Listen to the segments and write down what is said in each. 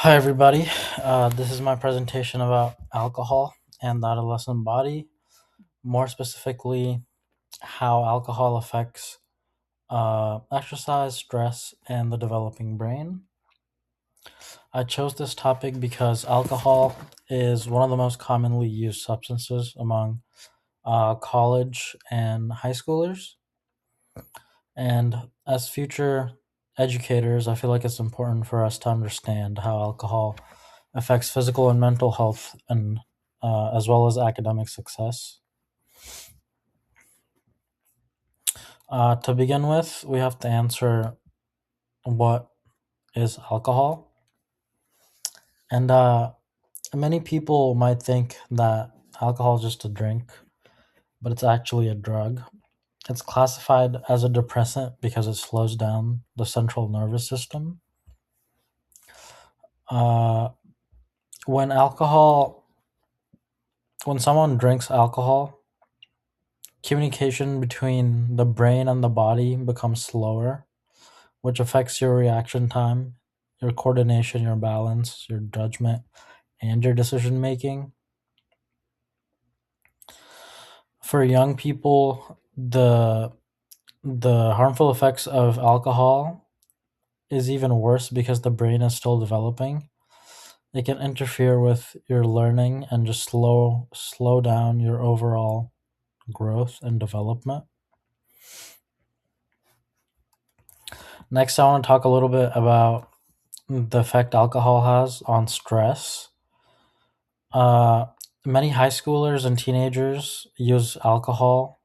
Hi, everybody. This is my presentation about alcohol and the adolescent body, more specifically, how alcohol affects exercise, stress, and the developing brain. I chose this topic because alcohol is one of the most commonly used substances among college and high schoolers. And as future educators, I feel like it's important for us to understand how alcohol affects physical and mental health, and as well as academic success. To begin with, we have to answer what is alcohol, and many people might think that alcohol is just a drink, but it's actually a drug. It's classified as a depressant because it slows down the central nervous system. Uh, when alcohol, when someone drinks alcohol, communication between the brain and the body becomes slower, which affects your reaction time, your coordination, your balance, your judgment, and your decision making. For young people, the harmful effects of alcohol is even worse because the brain is still developing. It can interfere with your learning and just slow down your overall growth and development. Next, I want to talk a little bit about the effect alcohol has on stress. Uh, Many high schoolers and teenagers use alcohol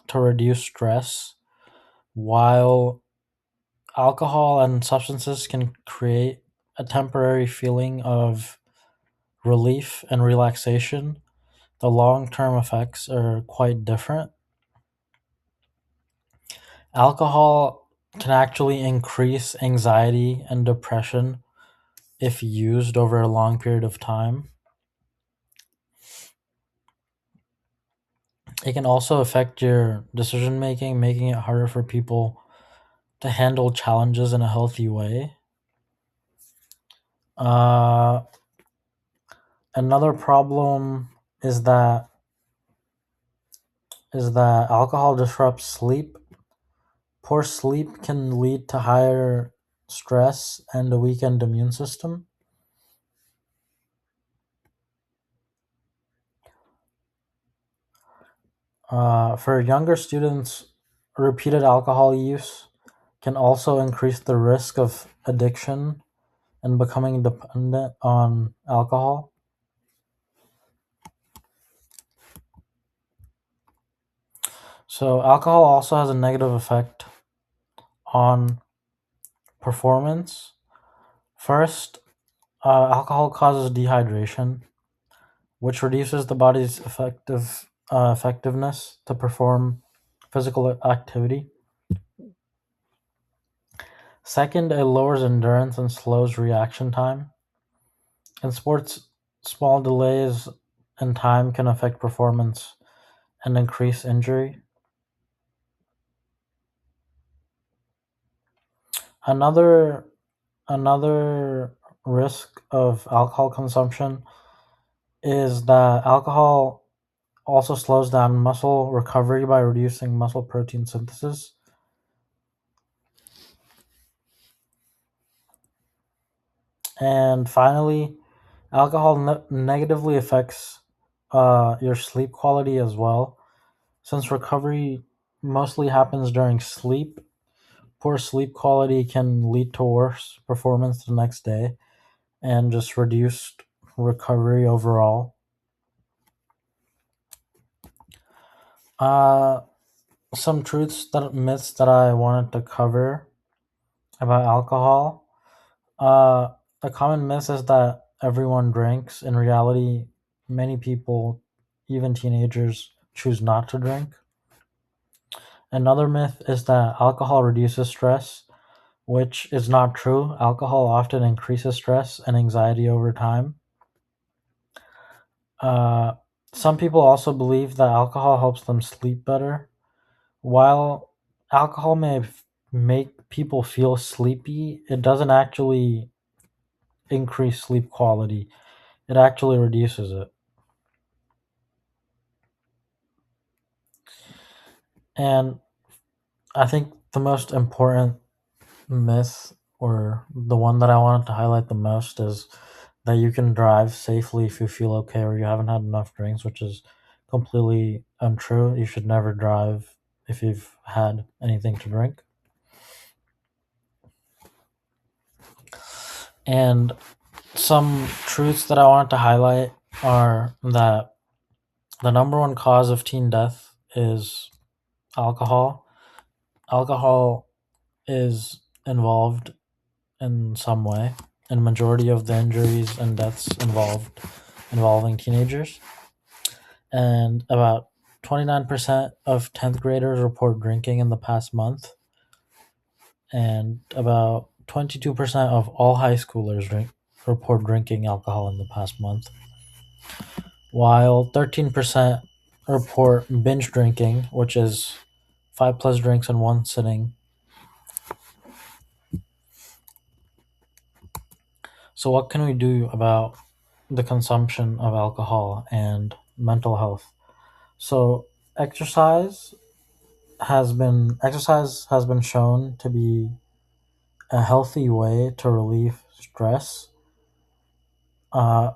to reduce stress, while alcohol and substances can create a temporary feeling of relief and relaxation. The long term effects are quite different. Alcohol can actually increase anxiety and depression if used over a long period of time. It can also affect your decision making, making it harder for people to handle challenges in a healthy way. Uh, Another problem is that alcohol disrupts sleep. Poor sleep can lead to higher stress and a weakened immune system. For younger students, repeated alcohol use can also increase the risk of addiction and becoming dependent on alcohol. So, alcohol also has a negative effect on performance. First, alcohol causes dehydration, which reduces the body's effectiveness to perform physical activity. Second, it lowers endurance and slows reaction time. In sports, small delays in time can affect performance and increase injury. Another another risk of alcohol consumption is that alcohol also slows down muscle recovery by reducing muscle protein synthesis. And finally, alcohol negatively affects your sleep quality as well. Since recovery mostly happens during sleep, poor sleep quality can lead to worse performance the next day and just reduced recovery overall. Uh, some myths that I wanted to cover about alcohol. Uh, a common myth is that everyone drinks. In reality, many people, even teenagers, choose not to drink. Another myth is that alcohol reduces stress, which is not true. Alcohol often increases stress and anxiety over time. Uh, some people also believe that alcohol helps them sleep better. While alcohol may make people feel sleepy, it doesn't actually increase sleep quality. It actually reduces it. And I think the most important myth, or the one that I wanted to highlight the most, is that you can drive safely if you feel okay or you haven't had enough drinks, which is completely untrue. You should never drive if you've had anything to drink. And some truths that I wanted to highlight are that the number one cause of teen death is alcohol. Alcohol is involved in some way in majority of the injuries and deaths involving teenagers. And about 29% of 10th graders report drinking in the past month, and about 22% of all high schoolers report drinking alcohol in the past month, while 13% report binge drinking, which is 5+ drinks in one sitting. So what can we do about the consumption of alcohol and mental health? So exercise has been shown to be a healthy way to relieve stress. Uh,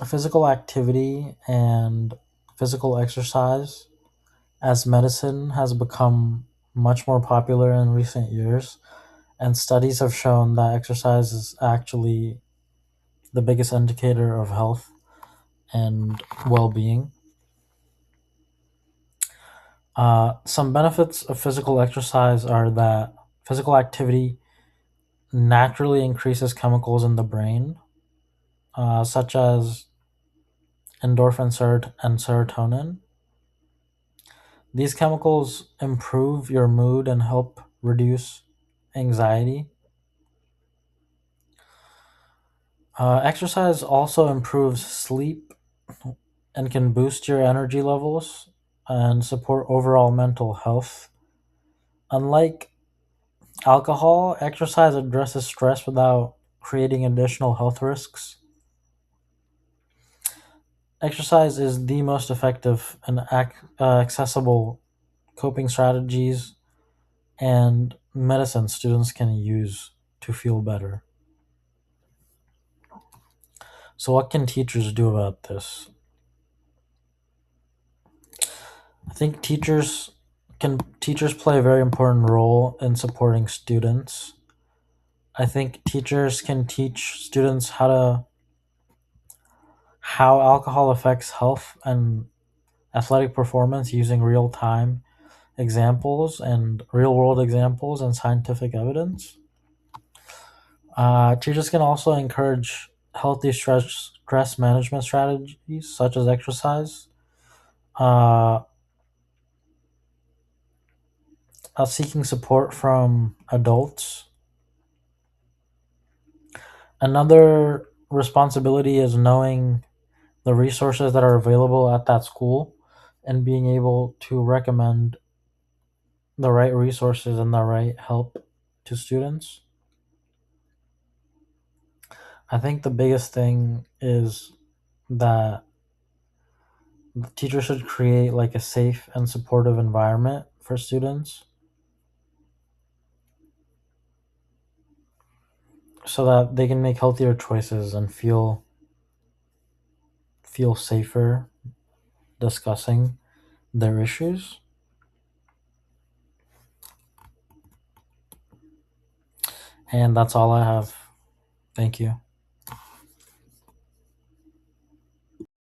Physical activity and physical exercise as medicine has become much more popular in recent years, and studies have shown that exercise is actually the biggest indicator of health and well-being. Some benefits of physical exercise are that physical activity naturally increases chemicals in the brain, such as endorphin and serotonin. These chemicals improve your mood and help reduce anxiety. Exercise also improves sleep and can boost your energy levels and support overall mental health. Unlike alcohol, exercise addresses stress without creating additional health risks. Exercise is the most effective and accessible coping strategies and medicine students can use to feel better. So, what can teachers do about this? I think teachers play a very important role in supporting students. I think teachers can teach students how alcohol affects health and athletic performance using real world examples and scientific evidence. Teachers can also encourage healthy stress management strategies such as exercise, uh, seeking support from adults. Another responsibility is knowing the resources that are available at that school and being able to recommend the right resources and the right help to students. I think the biggest thing is that the teacher should create like a safe and supportive environment for students so that they can make healthier choices and feel safer discussing their issues. And that's all I have. Thank you.